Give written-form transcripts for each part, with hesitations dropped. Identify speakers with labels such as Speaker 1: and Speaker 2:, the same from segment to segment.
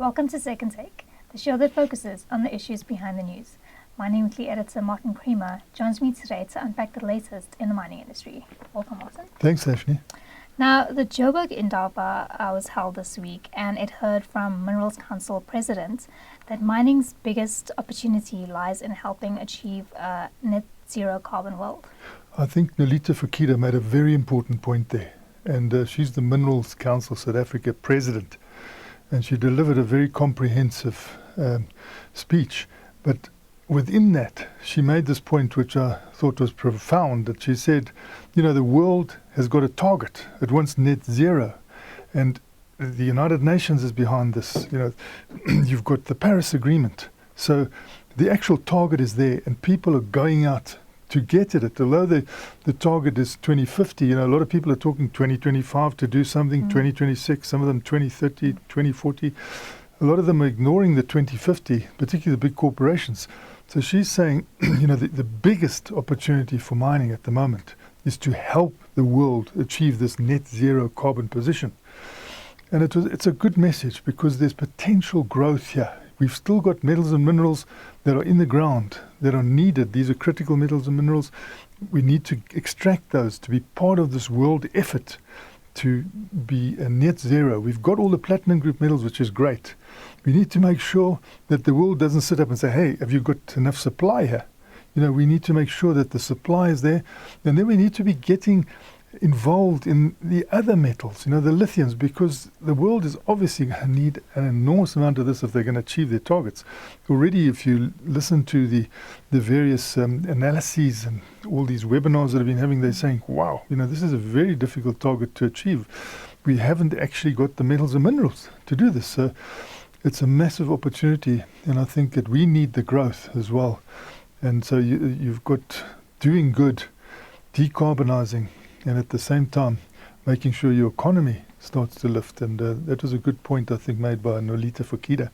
Speaker 1: Welcome to Second Take, the show that focuses on the issues behind the news. Mining Weekly editor Martin Creamer joins me today to unpack the latest in the mining industry. Welcome, Martin.
Speaker 2: Thanks, Ashley.
Speaker 1: Now, the Joburg Indaba was held this week, and it heard from Minerals Council President that mining's biggest opportunity lies in helping achieve a net zero carbon world.
Speaker 2: I think Nolita Fakida made a very important point there, and she's the Minerals Council South Africa President, and she delivered a very comprehensive speech. But within that, she made this point which I thought was profound, that she said, the world has got a target. It wants net zero. And the United Nations is behind this. You've got the Paris Agreement. So the actual target is there, and people are going out to get at it. Although the target is 2050, a lot of people are talking 2025 to do something, 2026, some of them 2030, 2040. A lot of them are ignoring the 2050, particularly the big corporations. So she's saying, the biggest opportunity for mining at the moment is to help the world achieve this net zero carbon position. And it's a good message because there's potential growth here. We've still got metals and minerals that are in the ground, that are needed. These are critical metals and minerals. We need to extract those to be part of this world effort to be a net zero. We've got all the platinum group metals, which is great. We need to make sure that the world doesn't sit up and say, hey, have you got enough supply here? We need to make sure that the supply is there. And then we need to be getting involved in the other metals, the lithiums, because the world is obviously going to need an enormous amount of this if they're going to achieve their targets. Already, if you listen to the various analyses and all these webinars that have been having, they're saying, wow, this is a very difficult target to achieve. We haven't actually got the metals and minerals to do this. So it's a massive opportunity, and I think that we need the growth as well. And so you've got doing good, decarbonizing, and at the same time making sure your economy starts to lift. And that was a good point, I think, made by Nolita Fakida.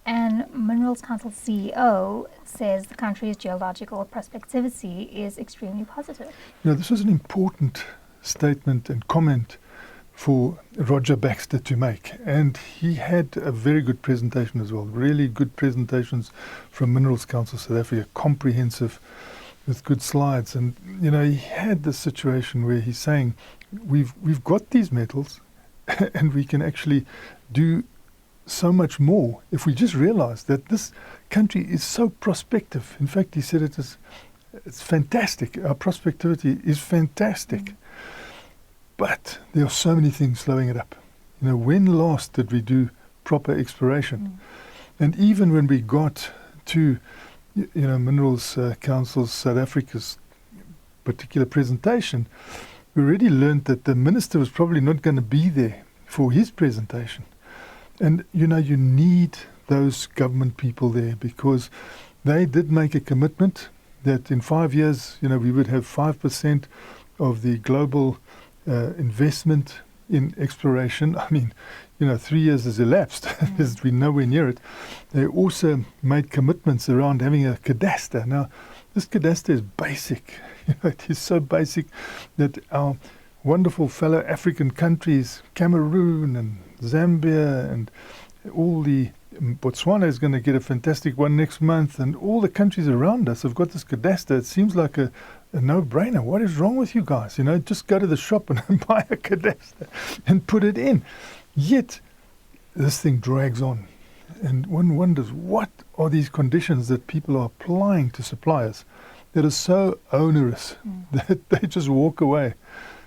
Speaker 1: And Minerals Council CEO says the country's geological prospectivity is extremely positive.
Speaker 2: This was an important statement and comment for Roger Baxter to make. And he had a very good presentation as well. Really good presentations from Minerals Council South Africa, comprehensive, with good slides. And he had this situation where he's saying we've got these metals and we can actually do so much more if we just realize that this country is so prospective. In fact, he said it's fantastic. Our prospectivity is fantastic. But there are so many things slowing it up. When last did we do proper exploration? And even when we got to Minerals Council South Africa's particular presentation, we already learned that the minister was probably not going to be there for his presentation. And you need those government people there because they did make a commitment that in 5 years, we would have 5% of the global investment in exploration. I mean, 3 years has elapsed. We're nowhere near it. They also made commitments around having a cadastre. Now, this cadastre is basic. It is so basic that our wonderful fellow African countries, Cameroon and Zambia and all the Botswana is going to get a fantastic one next month, and all the countries around us have got this cadastre. It seems like a no-brainer. What is wrong with you guys? Just go to the shop and buy a cadastre and put it in. Yet, this thing drags on. And one wonders, what are these conditions that people are applying to suppliers that are so onerous that they just walk away?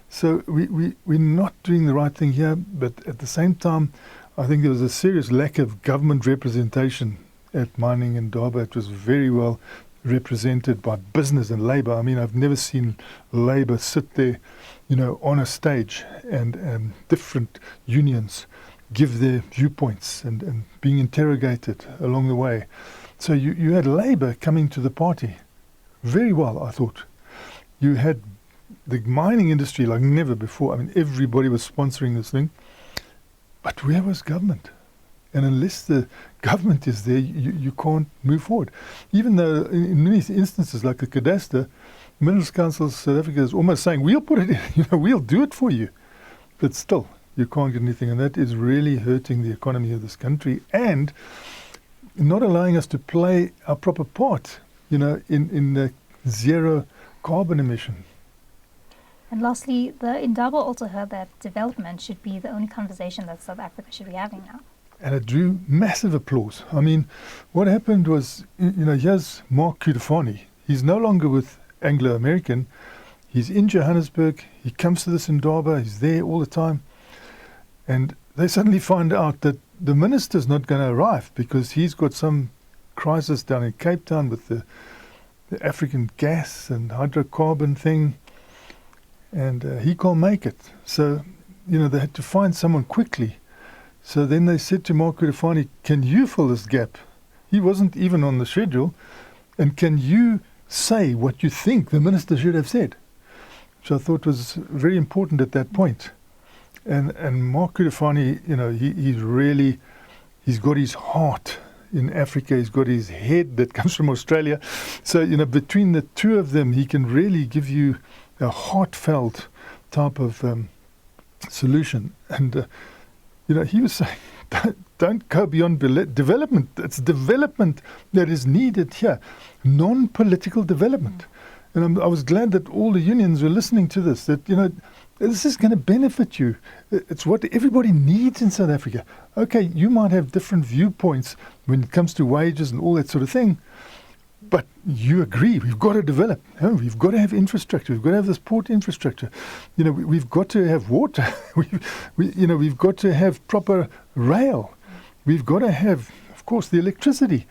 Speaker 2: So we're not doing the right thing here, but at the same time, I think there was a serious lack of government representation at Mining Indaba. It was very well represented by business and labour. I mean, I've never seen labour sit there, on a stage and different unions give their viewpoints and being interrogated along the way. So you had labour coming to the party very well, I thought. You had the mining industry like never before. I mean, everybody was sponsoring this thing. But where was government? And unless the government is there, you can't move forward. Even though in many instances, like the cadastre, Minerals Council South Africa is almost saying, we'll put it in, we'll do it for you. But still, you can't get anything. And that is really hurting the economy of this country and not allowing us to play our proper part, in the zero carbon emission.
Speaker 1: And lastly, the Indaba also heard that development should be the only conversation that South Africa should be having now.
Speaker 2: And it drew massive applause. I mean, what happened was, here's Mark Kudafani. He's no longer with Anglo-American. He's in Johannesburg. He comes to this Indaba. He's there all the time. And they suddenly find out that the minister's not going to arrive because he's got some crisis down in Cape Town with the African gas and hydrocarbon thing. And he can't make it. So, they had to find someone quickly. So then they said to Mark Kudafani, can you fill this gap? He wasn't even on the schedule. And can you say what you think the minister should have said? Which I thought was very important at that point. And Mark Kudafani, he's got his heart in Africa. He's got his head that comes from Australia. So, between the two of them, he can really give you a heartfelt type of solution. And, he was saying, don't go beyond development. It's development that is needed here, non-political development. And I was glad that all the unions were listening to this, that, this is going to benefit you. It's what everybody needs in South Africa. Okay, you might have different viewpoints when it comes to wages and all that sort of thing, but you agree, we've got to develop. We've got to have infrastructure. We've got to have this port infrastructure. We've got to have water. We've got to have proper rail. We've got to have, of course, the electricity.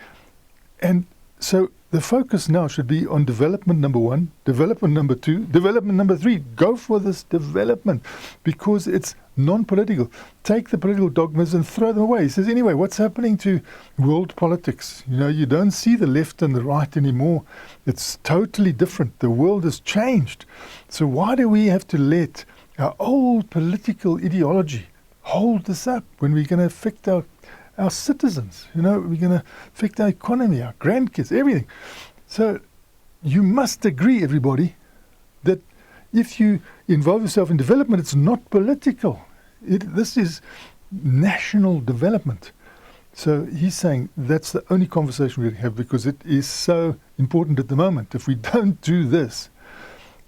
Speaker 2: And so the focus now should be on development number 1, development number 2, development number 3. Go for this development because it's non-political. Take the political dogmas and throw them away. He says, anyway, what's happening to world politics? You don't see the left and the right anymore. It's totally different. The world has changed. So why do we have to let our old political ideology hold this up when we're going to affect our citizens? We're going to affect our economy, our grandkids, everything. So you must agree, everybody, that if you involve yourself in development, it's not political. This is national development. So he's saying that's the only conversation we have because it is so important at the moment. If we don't do this,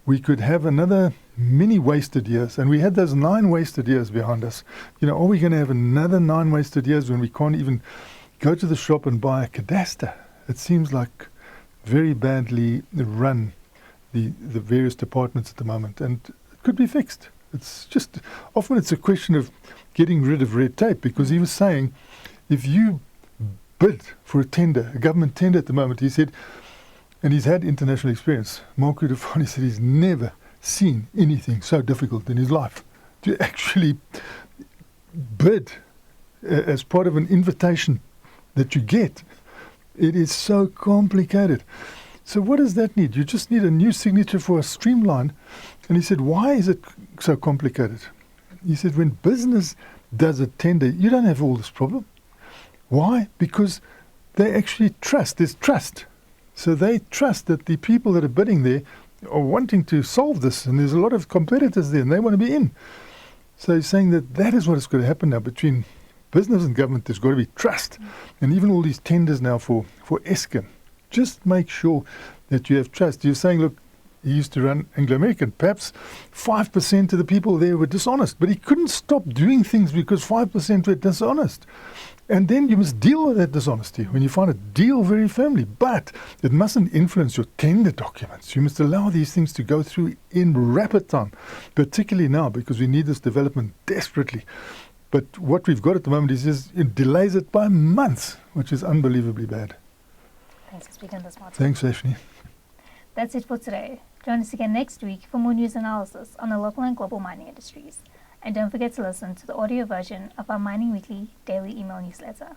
Speaker 2: we could have another many wasted years. And we had those 9 wasted years behind us. Are we going to have another 9 wasted years when we can't even go to the shop and buy a cadaster? It seems like very badly run, the various departments at the moment. And it could be fixed. It's just, often it's a question of getting rid of red tape, because he was saying, if you bid for a tender, a government tender at the moment, he said, and he's had international experience, Mark Kudafani said he's never seen anything so difficult in his life. To actually bid as part of an invitation that you get, it is so complicated. So what does that need? You just need a new signature for a streamline. And he said, why is it so complicated? He said, when business does a tender, you don't have all this problem. Why? Because they actually trust. There's trust. So they trust that the people that are bidding there are wanting to solve this, and there's a lot of competitors there, and they want to be in. So he's saying that is what is going to happen now between business and government. There's got to be trust. And even all these tenders now for Eskom, just make sure that you have trust. You're saying, look, he used to run Anglo-American. Perhaps 5% of the people there were dishonest, but he couldn't stop doing things because 5% were dishonest. And then you must deal with that dishonesty when you find it. Deal very firmly, but it mustn't influence your tender documents. You must allow these things to go through in rapid time, particularly now because we need this development desperately. But what we've got at the moment is it delays it by months, which is unbelievably bad.
Speaker 1: Thanks for speaking to us, Martin.
Speaker 2: Thanks, Ashley.
Speaker 1: That's it for today. Join us again next week for more news analysis on the local and global mining industries. And don't forget to listen to the audio version of our Mining Weekly daily email newsletter.